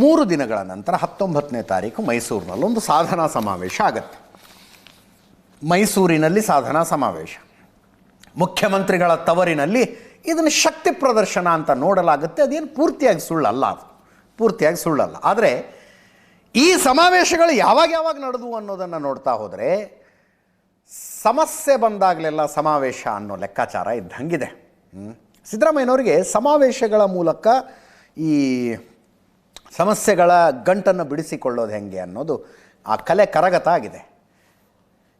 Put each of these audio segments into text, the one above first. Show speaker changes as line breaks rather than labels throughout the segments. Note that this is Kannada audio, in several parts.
3 ದಿನಗಳ ನಂತರ 19ನೇ ತಾರೀಕು ಮೈಸೂರಿನಲ್ಲಿ ಒಂದು ಸಾಧನಾ ಸಮಾವೇಶ ಆಗುತ್ತೆ. ಮೈಸೂರಿನಲ್ಲಿ ಸಾಧನಾ ಸಮಾವೇಶ, ಮುಖ್ಯಮಂತ್ರಿಗಳ ತವರಿನಲ್ಲಿ ಇದನ್ನು ಶಕ್ತಿ ಪ್ರದರ್ಶನ ಅಂತ ನೋಡಲಾಗುತ್ತೆ. ಅದೇನು ಪೂರ್ತಿಯಾಗಿ ಸುಳ್ಳಲ್ಲ, ಅದು ಪೂರ್ತಿಯಾಗಿ ಸುಳ್ಳಲ್ಲ. ಆದರೆ ಈ ಸಮಾವೇಶಗಳು ಯಾವಾಗ ನಡೆದವು ಅನ್ನೋದನ್ನು ನೋಡ್ತಾ ಹೋದರೆ ಸಮಸ್ಯೆ ಬಂದಾಗಲೆಲ್ಲ ಸಮಾವೇಶ ಅನ್ನೋ ಲೆಕ್ಕಾಚಾರ ಇದ್ದಂಗಿದೆ. ಸಿದ್ದರಾಮಯ್ಯನವರಿಗೆ ಸಮಾವೇಶಗಳ ಮೂಲಕ ಈ ಸಮಸ್ಯೆಗಳ ಗಂಟನ್ನು ಬಿಡಿಸಿಕೊಳ್ಳೋದು ಹೆಂಗೆ ಅನ್ನೋದು ಆ ಕಲೆ ಕರಗತ ಆಗಿದೆ.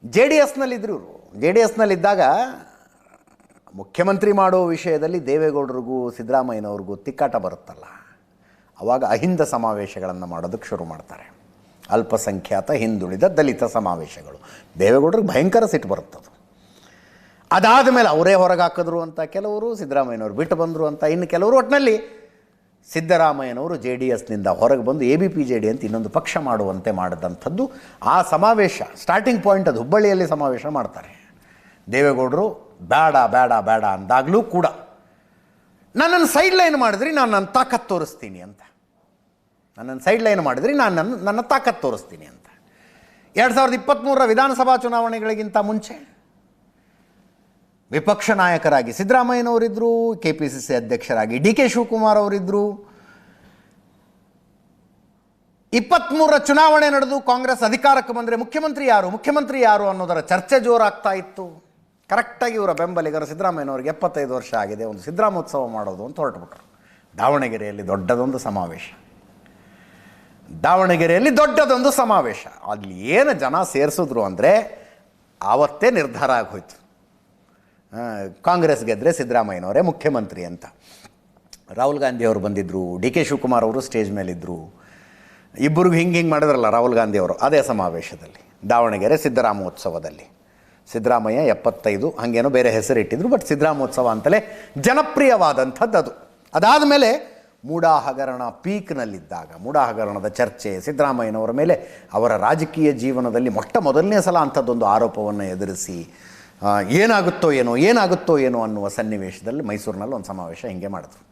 JDSನಲ್ಲಿದ್ದರು ಇವರು. JDSನಲ್ಲಿದ್ದಾಗ ಮುಖ್ಯಮಂತ್ರಿ ಮಾಡೋ ವಿಷಯದಲ್ಲಿ ದೇವೇಗೌಡರಿಗೂ ಸಿದ್ದರಾಮಯ್ಯನವ್ರಿಗೂ ತಿಕ್ಕಾಟ ಬರುತ್ತಲ್ಲ, ಆವಾಗ ಅಹಿಂದ ಸಮಾವೇಶಗಳನ್ನು ಮಾಡೋದಕ್ಕೆ ಶುರು ಮಾಡ್ತಾರೆ. ಅಲ್ಪಸಂಖ್ಯಾತ, ಹಿಂದುಳಿದ, ದಲಿತ ಸಮಾವೇಶಗಳು. ದೇವೇಗೌಡರಿಗೆ ಭಯಂಕರ ಸಿಟ್ಟು ಬರುತ್ತದು. ಅದಾದ ಮೇಲೆ ಅವರೇ ಹೊರಗೆ ಹಾಕಿದ್ರು ಅಂತ ಕೆಲವರು, ಸಿದ್ದರಾಮಯ್ಯನವರು ಬಿಟ್ಟು ಬಂದರು ಅಂತ ಇನ್ನು ಕೆಲವರು. ಒಟ್ಟಿನಲ್ಲಿ ಸಿದ್ದರಾಮಯ್ಯನವರು JDSನಿಂದ ಹೊರಗೆ ಬಂದು ABPJD ಅಂತ ಇನ್ನೊಂದು ಪಕ್ಷ ಮಾಡುವಂತೆ ಮಾಡಿದಂಥದ್ದು ಆ ಸಮಾವೇಶ. ಸ್ಟಾರ್ಟಿಂಗ್ ಪಾಯಿಂಟ್ ಅದು. ಹುಬ್ಬಳ್ಳಿಯಲ್ಲಿ ಸಮಾವೇಶ ಮಾಡ್ತಾರೆ. ದೇವೇಗೌಡರು ಬೇಡ ಬೇಡ ಬೇಡ ಅಂದಾಗಲೂ ಕೂಡ ನನ್ನನ್ನು ಸೈಡ್ ಲೈನ್ ಮಾಡಿದ್ರಿ, ನಾನು ನನ್ನ ತಾಕತ್ತು ತೋರಿಸ್ತೀನಿ ಅಂತ. ನನ್ನನ್ನು ಸೈಡ್ ಲೈನ್ ಮಾಡಿದ್ರಿ, ನಾನು ನನ್ನ ತಾಕತ್ತು ತೋರಿಸ್ತೀನಿ ಅಂತ. 2023ರ ವಿಧಾನಸಭಾ ಚುನಾವಣೆಗಳಿಗಿಂತ ಮುಂಚೆ ವಿಪಕ್ಷ ನಾಯಕರಾಗಿ ಸಿದ್ದರಾಮಯ್ಯನವರಿದ್ದರು, KPCC ಅಧ್ಯಕ್ಷರಾಗಿ DK ಶಿವಕುಮಾರ್ ಅವರಿದ್ದರು. 23ರ ಚುನಾವಣೆ ನಡೆದು ಕಾಂಗ್ರೆಸ್ ಅಧಿಕಾರಕ್ಕೆ ಬಂದರೆ ಮುಖ್ಯಮಂತ್ರಿ ಯಾರು ಅನ್ನೋದರ ಚರ್ಚೆ ಜೋರಾಗ್ತಾ ಇತ್ತು. ಕರೆಕ್ಟಾಗಿ ಇವರ ಬೆಂಬಲಿಗರು ಸಿದ್ದರಾಮಯ್ಯನವ್ರಿಗೆ 75 ವರ್ಷ ಆಗಿದೆ, ಒಂದು ಸಿದ್ದರಾಮೋತ್ಸವ ಮಾಡೋದು ಅಂತ ಹೊರಟುಬಿಟ್ರು. ದಾವಣಗೆರೆಯಲ್ಲಿ ದೊಡ್ಡದೊಂದು ಸಮಾವೇಶ. ಅಲ್ಲಿ ಏನು ಜನ ಸೇರಿಸಿದ್ರು ಅಂದರೆ ಆವತ್ತೇ ನಿರ್ಧಾರ ಆಗೋಯ್ತು, ಕಾಂಗ್ರೆಸ್ ಗೆದ್ದರೆ ಸಿದ್ದರಾಮಯ್ಯನವರೇ ಮುಖ್ಯಮಂತ್ರಿ ಅಂತ. ರಾಹುಲ್ ಗಾಂಧಿ ಅವರು ಬಂದಿದ್ದರು, DK ಶಿವಕುಮಾರ್ ಅವರು ಸ್ಟೇಜ್ ಮೇಲಿದ್ದರು. ಇಬ್ಬರಿಗೂ ಹಿಂಗೆ ಮಾಡಿದ್ರಲ್ಲ ರಾಹುಲ್ ಗಾಂಧಿ ಅವರು ಅದೇ ಸಮಾವೇಶದಲ್ಲಿ, ದಾವಣಗೆರೆ ಸಿದ್ದರಾಮೋತ್ಸವದಲ್ಲಿ. ಸಿದ್ದರಾಮಯ್ಯ 75 ಹಾಗೇನೋ ಬೇರೆ ಹೆಸರಿಟ್ಟಿದ್ರು, ಬಟ್ ಸಿದ್ದರಾಮೋತ್ಸವ ಅಂತಲೇ ಜನಪ್ರಿಯವಾದಂಥದ್ದು ಅದು. ಅದಾದ ಮೇಲೆ ಮೂಡಾ ಹಗರಣ ಪೀಕ್ನಲ್ಲಿದ್ದಾಗ, ಮೂಡಾ ಹಗರಣದ ಚರ್ಚೆ, ಸಿದ್ದರಾಮಯ್ಯನವರ ಮೇಲೆ ಅವರ ರಾಜಕೀಯ ಜೀವನದಲ್ಲಿ ಮೊದಲನೇ ಸಲ ಅಂಥದ್ದೊಂದು ಆರೋಪವನ್ನು ಎದುರಿಸಿ ಏನಾಗುತ್ತೋ ಏನೋ ಅನ್ನುವ ಸನ್ನಿವೇಶದಲ್ಲಿ ಮೈಸೂರಿನಲ್ಲಿ ಒಂದು ಸಮಾವೇಶ ಹಿಂಗೆ ಮಾಡಿದ್ರು.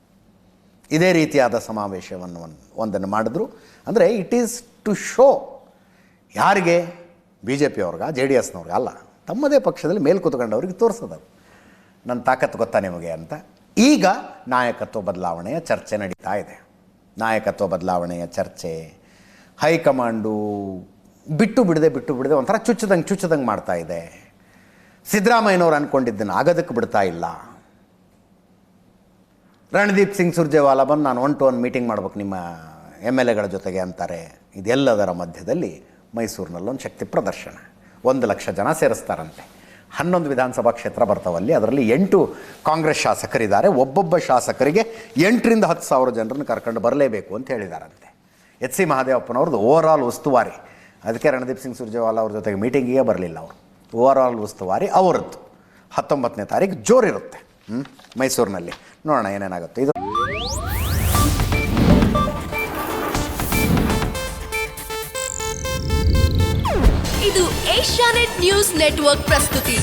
ಇದೇ ರೀತಿಯಾದ ಸಮಾವೇಶವನ್ನು ಒಂದನ್ನು ಮಾಡಿದ್ರು. ಅಂದರೆ ಇಟ್ ಈಸ್ ಟು ಶೋ, ಯಾರಿಗೆ? BJP ಅವ್ರಿಗೆ, JDSನವ್ರಿಗೆ ಅಲ್ಲ, ತಮ್ಮದೇ ಪಕ್ಷದಲ್ಲಿ ಮೇಲ್ ಕೂತ್ಕೊಂಡವ್ರಿಗೆ ತೋರಿಸೋದು, ನನ್ನ ತಾಕತ್ತು ಗೊತ್ತಾ ನಿಮಗೆ ಅಂತ. ಈಗ ನಾಯಕತ್ವ ಬದಲಾವಣೆಯ ಚರ್ಚೆ ನಡೀತಾ ಇದೆ. ನಾಯಕತ್ವ ಬದಲಾವಣೆಯ ಚರ್ಚೆ ಹೈಕಮಾಂಡು ಬಿಟ್ಟು ಬಿಡದೆ ಒಂಥರ ಚುಚ್ಚದಂಗೆ ಮಾಡ್ತಾ ಇದೆ. ಸಿದ್ದರಾಮಯ್ಯನವ್ರು ಅಂದ್ಕೊಂಡಿದ್ದನ್ನು ಆಗೋದಕ್ಕೆ ಬಿಡ್ತಾ ಇಲ್ಲ. ರಣದೀಪ್ ಸಿಂಗ್ ಸುರ್ಜೇವಾಲಾ ಬಂದು ನಾನು 1-to-1 ಮೀಟಿಂಗ್ ಮಾಡ್ಬೇಕು ನಿಮ್ಮ MLAಗಳ ಜೊತೆಗೆ ಅಂತಾರೆ. ಇದೆಲ್ಲದರ ಮಧ್ಯದಲ್ಲಿ ಮೈಸೂರಿನಲ್ಲೊಂದು ಶಕ್ತಿ ಪ್ರದರ್ಶನ. 1 ಲಕ್ಷ ಜನ ಸೇರಿಸ್ತಾರಂತೆ. 11 ವಿಧಾನಸಭಾ ಕ್ಷೇತ್ರ ಬರ್ತಾವಲ್ಲಿ. ಅದರಲ್ಲಿ 8 ಕಾಂಗ್ರೆಸ್ ಶಾಸಕರಿದ್ದಾರೆ. ಒಬ್ಬೊಬ್ಬ ಶಾಸಕರಿಗೆ 8ರಿಂದ 10 ಸಾವಿರ ಜನರನ್ನು ಕರ್ಕೊಂಡು ಬರಲೇಬೇಕು ಅಂತ ಹೇಳಿದಾರಂತೆ. HC ಮಹದೇವಪ್ಪನವ್ರದ್ದು ಓವರಾಲ್ ಉಸ್ತುವಾರಿ. ಅದಕ್ಕೆ ರಣದೀಪ್ ಸಿಂಗ್ ಸುರ್ಜೇವಾಲಾ ಅವ್ರ ಜೊತೆಗೆ ಮೀಟಿಂಗಿಗೆ ಬರಲಿಲ್ಲ ಅವರು. ಓವರಾಲ್ ಉಸ್ತುವಾರಿ ಅವರದ್ದು. 19ನೇ ತಾರೀಕು ಜೋರಿರುತ್ತೆ ಮೈಸೂರಿನಲ್ಲಿ. ನೋಡೋಣ ಏನೇನಾಗುತ್ತೆ.
ಇದು ಏಷ್ಯಾನೆಟ್ ನ್ಯೂಸ್ ನೆಟ್ವರ್ಕ್ ಪ್ರಸ್ತುತಿ.